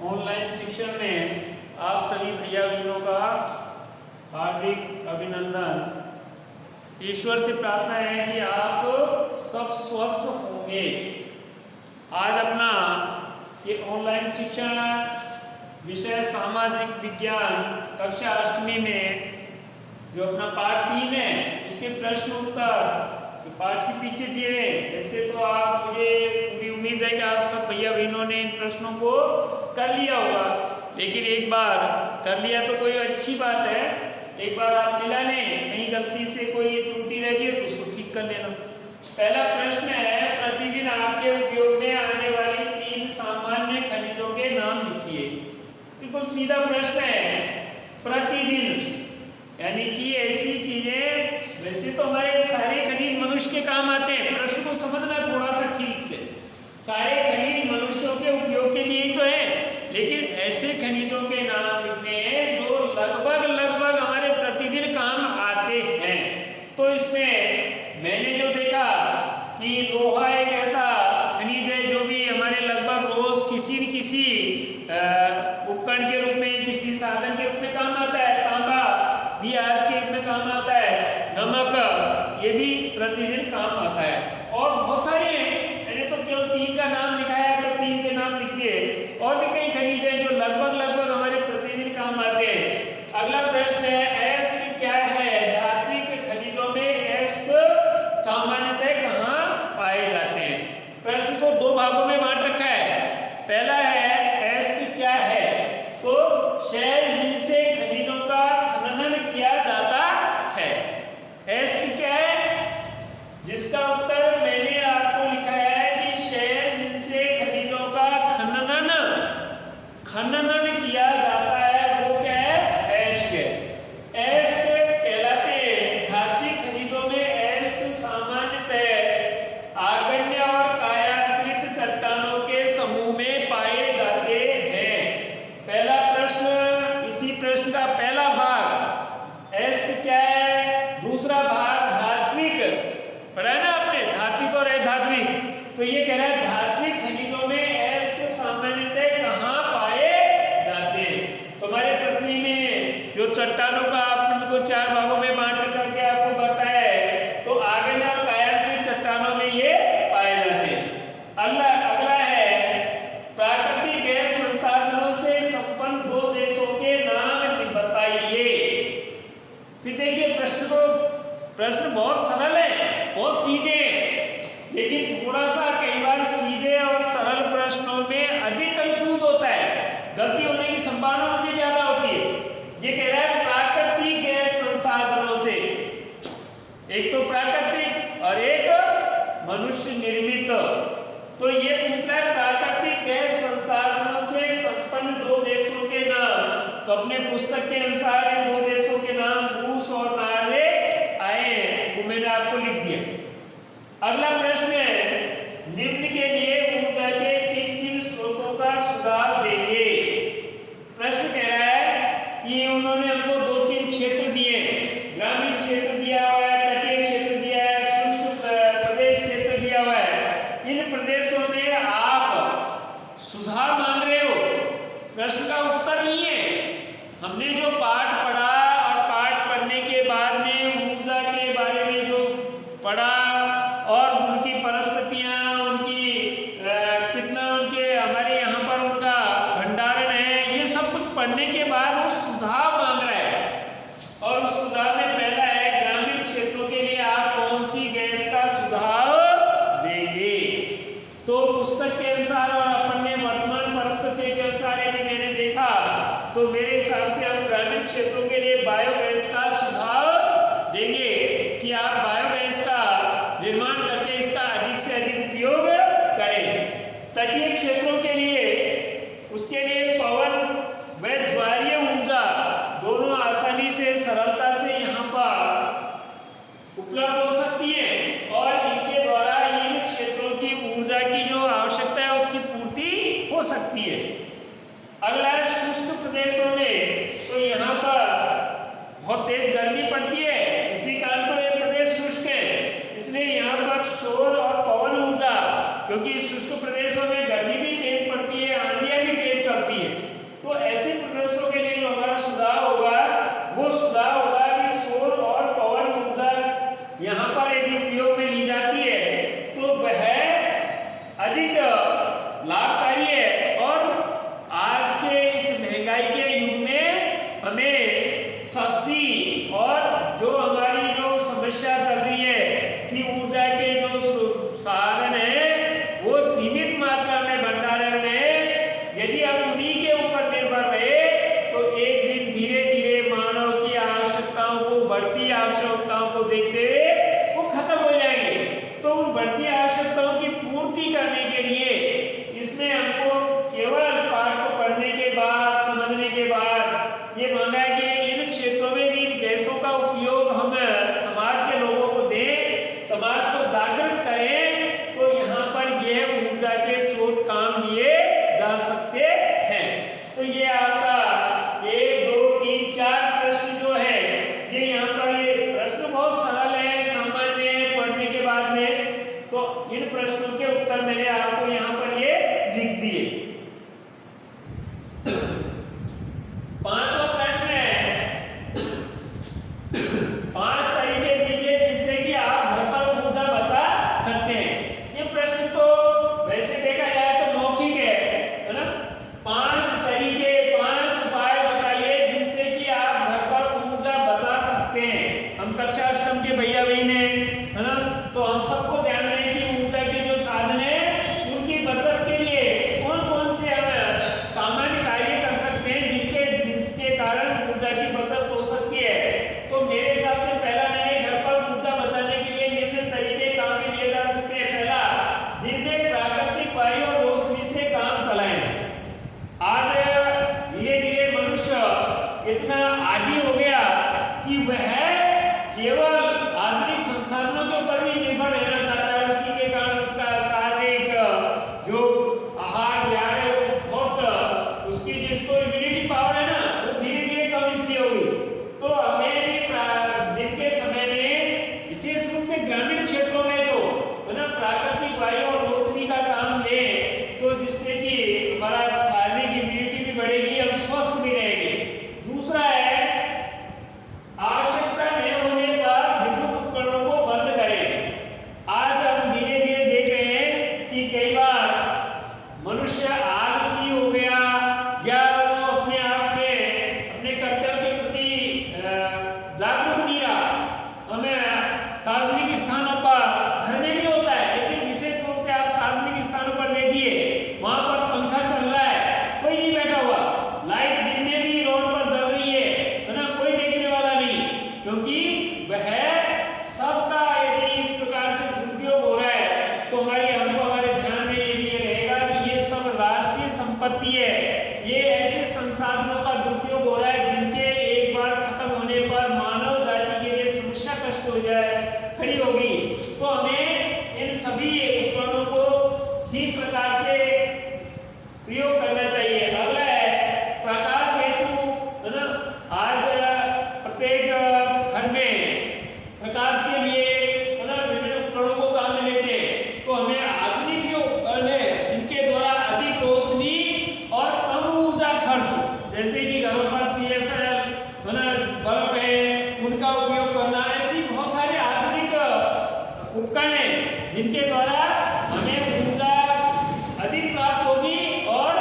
Online शिक्षण में आप सभी भैया बहनों का हार्दिक अभिनंदन। ईश्वर से प्रार्थना है कि आप सब स्वस्थ होंगे। आज अपना ये ऑनलाइन शिक्षण विषय सामाजिक विज्ञान कक्षा 8वीं में जो अपना पाठ 3 है, इसके प्रश्न उत्तर पाठ के पीछे दिए हैं। ऐसे तो आप, मुझे पूरी उम्मीद है कि आप सब भैया बहनों ने इन प्रश्नों को कर लिया होगा, लेकिन एक बार कर लिया तो कोई अच्छी बात है, एक बार आप मिला लें, कहीं गलती से कोई त्रुटि रह गई तो उसको ठीक कर लेना। पहला प्रश्न है, प्रतिदिन आपके उपयोग में आने वाली 3 सामान्य खनिजों के नाम लिखिए। बिल्कुल सीधा प्रश्न है, प्रतिदिन यानी कि ऐसी चीजें, वैसे तो हमारे सारे खनिज मनुष्य के काम आते हैं, प्रश्न को समझना थोड़ा सा ठीक से। सारे खनिज मनुष्यों के उपयोग के लिए ही तो है, लेकिन ऐसे खनिजों के नाम लिखने हैं जो लगभग हमारे प्रतिदिन काम आते हैं। तो इसमें मैंने जो देखा कि लोहा एक ऐसा खनिज है जो भी हमारे लगभग रोज किसी न किसी उपकरण के रूप में, किसी साधन के रूप में काम आता है। तांबा भी आज के रूप में काम आता है। नमक ये भी प्रतिदिन काम आता है। और बहुत सारे हैं, मैंने तो केवल 3 का नाम लिखा है, तो 3 के नाम लिख दिए। और भी कई खनिज हैं जो लगभग हमारे प्रतिदिन काम आते हैं। अगला प्रश्न है, एस्क क्या है? धात्विक खनिजों में एस्क सामान्यतः कहाँ पाए जाते हैं? प्रश्न को 2 भागों में बांट रखा है। पहला है, एस्क क्या है? तो शैल जिनसे खनिजों का खनन किया जाता है। एस्क क्या है? जिसका उत्तर मैंने आपको लिखा है कि शैल जिनसे खनिजों का खनन किया जाता है, वो क्या है? एस्क है। एस्क कहलाते हैं धात्विक खनिजों में। एस्क सामान्यतः आग्नेय और कायांतरित चट्टानों के समूह में पाए जाते हैं। पहला प्रश्न, इसी प्रश्न का पहला भाग, एस्क क्या है? दूसरा भाग, धात्विक पढ़ा है ना आपने, धात्विक और अधात्विक। तो ये कह रहा है धात्विक खनिजों में एस्क सामान्यतः कहाँ पाए जाते हैं? तुम्हारे पृथ्वी में जो चट्टानों का आपने को 4 भागों में बांट करके आपको बताया है, तो आग्नेय और कायांतरित चट्टानों में ये पाए जाते हैं। अगला है, प्राकृतिक गैस संसाधनों से संपन्न 2 देशों के नाम बताइए। फिर देखिए प्रश्न बहुत सरल है, बहुत सीधे हैं, लेकिन थोड़ा सा कई बार सीधे और सरल प्रश्नों में अधिक कंफ्यूज होता है, गलती होने की संभावना भी ज्यादा होती है। ये कह रहा है प्राकृतिक गैस संसाधनों से, एक तो प्राकृतिक और एक मनुष्य निर्मित। तो ये पूछ रहा है प्राकृतिक गैस संसाधनों से संपन्न 2 देशों के नाम। तो अपने पुस्तक के अनुसार इन 2 देशों के नाम रूस और नॉर्वे आए, वो मैंने आपको लिख दिया। अगला प्रश्न है, निम्न के लिए ऊर्जा के किन स्रोतों का सुझाव देंगे? प्रश्न कह रहा है कि उन्होंने हमको 2-3 क्षेत्र दिए, ग्रामीण क्षेत्र दिया हुआ है, तटीय क्षेत्र दिया है, शुष्क प्रदेश क्षेत्र दिया हुआ है। इन प्रदेशों में आप सुझाव मांग रहे हो, प्रश्न का उत्तर नहीं है। हमने जो पाठ पढ़ा और पाठ पढ़ने के बाद में ऊर्जा के बारे में जो पढ़ा और उनकी परिस्थितियाँ, उनकी कितना उनके हमारे यहाँ पर उनका भंडारण है, ये सब कुछ पढ़ने के बाद वो सुझाव मांग रहा है। और उस सुझाव में पहला है, ग्रामीण क्षेत्रों के लिए आप कौन सी गैस का सुझाव देंगे? तो पुस्तक के अनुसार और अपने वर्तमान परिस्थिति के अनुसार यदि मैंने देखा, तो मेरे हिसाब से हम ग्रामीण क्षेत्रों के लिए बायोगैस का सुझाव देंगे कि आप बायोगैस का निर्माण करके इसका अधिक से अधिक उपयोग करें। तटीय क्षेत्रों के लिए, उसके लिए पवन व ज्वारीय ऊर्जा दोनों आसानी से, सरलता से यहाँ पर उपलब्ध हो सकती है और इनके द्वारा इन क्षेत्रों की ऊर्जा की जो आवश्यकता है उसकी पूर्ति हो सकती है। अगला है शुष्क प्रदेशों में, तो यहाँ पर बहुत तेज गर्मी पड़ती है, इसी कारण तो ये प्रदेश शुष्क है, इसलिए यहाँ पर सौर और पवन ऊर्जा क्योंकि शुष्क प्रदेशों में गर्मी भी तेज पड़ती है, आंधियां भी तेज चलती है। तो ऐसे प्रदेशों के लिए जो हमारा सुझाव होगा वो सुझाव होगा कि सौर और पवन ऊर्जा यहाँ पर यदि उपयोग में ली जाती है तो वह अधिक लाभकारी है। और आज के इस महंगाई के युग में हमें सस्ती और जो हमारी जो समस्या चल रही है कि ऊर्जा के जो साधन है वो सीमित मात्रा में भंडारण में, यदि हम उन्हीं के ऊपर निर्भर रहे तो एक दिन धीरे धीरे मानव की आवश्यकताओं को, बढ़ती आवश्यकताओं को देखते हुए वो खत्म हो जाएंगे। तो उन बढ़ती आवश्यकताओं की पूर्ति करने के लिए इसमें हमको केवल पाठ को पढ़ने के बाद, समझने के बाद ये मांगा है कि इन क्षेत्रों में इन गैसों का उपयोग हम समाज के लोगों को दें, समाज को जागृत करें, तो यहाँ पर यह ऊर्जा के स्रोत काम लिए जा सकते हैं। तो ये आपका 1, 2, 3, 4 प्रश्न जो है ये यहाँ पर, ये प्रश्न बहुत सरल है, सामान्य है पढ़ने के बाद में। तो इन प्रश्नों के उत्तर मैंने आपको यहाँ पर ये लिख दिए। 5वां प्रश्न है, 5 तरीके दीजिए जिनसे कि आप घर पर ऊर्जा बचा सकते हैं। ये प्रश्न तो वैसे देखा जाए तो मौखिक है ना। 5 तरीके, 5 उपाय बताइए जिनसे कि आप घर पर ऊर्जा बचा सकते हैं। हम कक्षा 8 के भैया बहन है ना, तो हम सबको ध्यान दें कि ऊर्जा के जो साधन है उनकी बचत के लिए कौन कौन से हम सामान्य कार्य कर सकते हैं जिसके कारण ऊर्जा की बचत हो सकती है। तो मेरे हिसाब से पहला, मैंने घर पर ऊर्जा बचाने के लिए निम्न तरीके काम में लिए जा सकते हैं। पहला, दिन में प्राकृतिक वायु और रोशनी से काम चलाएं। आज धीरे धीरे मनुष्य इतना आदी हो गया कि वह केवल आधुनिक संसाधनों के ऊपर भी निर्भर रहना चाहता है। इसी के कारण उसका शारीरिक जो आहार विहार है वो बहुत, उसकी जिसको इम्यूनिटी पावर है ना वो धीरे धीरे कम इसलिए होगी। तो हमें भी दिन के समय में विशेष रूप से ग्रामीण क्षेत्रों में तो है ना प्राकृतिक वायु और रोशनी का काम लें, तो जिससे कि हमारा शारीरिक इम्यूनिटी भी बढ़ेगी, हम स्वस्थ भी रहेंगे। दूसरा है, आवश्यकता नहीं होने पर विद्युत उपकरणों को बंद करें। आज हम धीरे धीरे देख रहे हैं कि कई बार मनुष्य आलसी हो गया या वो अपने आप में अपने कर्तव्य के प्रति जागरूक नहीं रहा। हमें सार्वजनिक स्थानों पर, घर में भी होता है लेकिन विशेष रूप से आप सार्वजनिक स्थानों पर देखिए, वहां पर पंखा चल रहा है, कोई नहीं बैठा हुआ, लाइट दिन में भी रोड पर जल रही है ना, कोई देखने वाला नहीं, क्योंकि वह सबका यदि इस प्रकार से दुरुपयोग हो रहा है तो हमको हमारे ध्यान में ये लिए रहेगा कि ये सब राष्ट्रीय संपत्ति है। ये ऐसे संसाधनों का दुरुपयोग हो रहा है जिनके एक बार खत्म होने पर मानव जाति के लिए समस्या कष्ट हो जाए खड़ी होगी। तो हमें इन सभी उपकरणों को ठीक प्रकार से प्रयोग करना चाहिए। अगला है प्रकाश हेतु, है ना। आज प्रत्येक घर में प्रकाश के लिए है ना विभिन्न उपकरणों को काम में लेते हैं। तो हमें आधुनिक जो उपकरण है जिनके द्वारा अधिक रोशनी और कम ऊर्जा खर्च, जैसे कि घरों पर CFL है ना बल्ब है, उनका उपयोग करना, ऐसी बहुत सारे आधुनिक उपकरण हैं जिनके द्वारा हमें ऊर्जा अधिक प्राप्त होगी और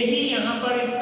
ही यहाँ पर इस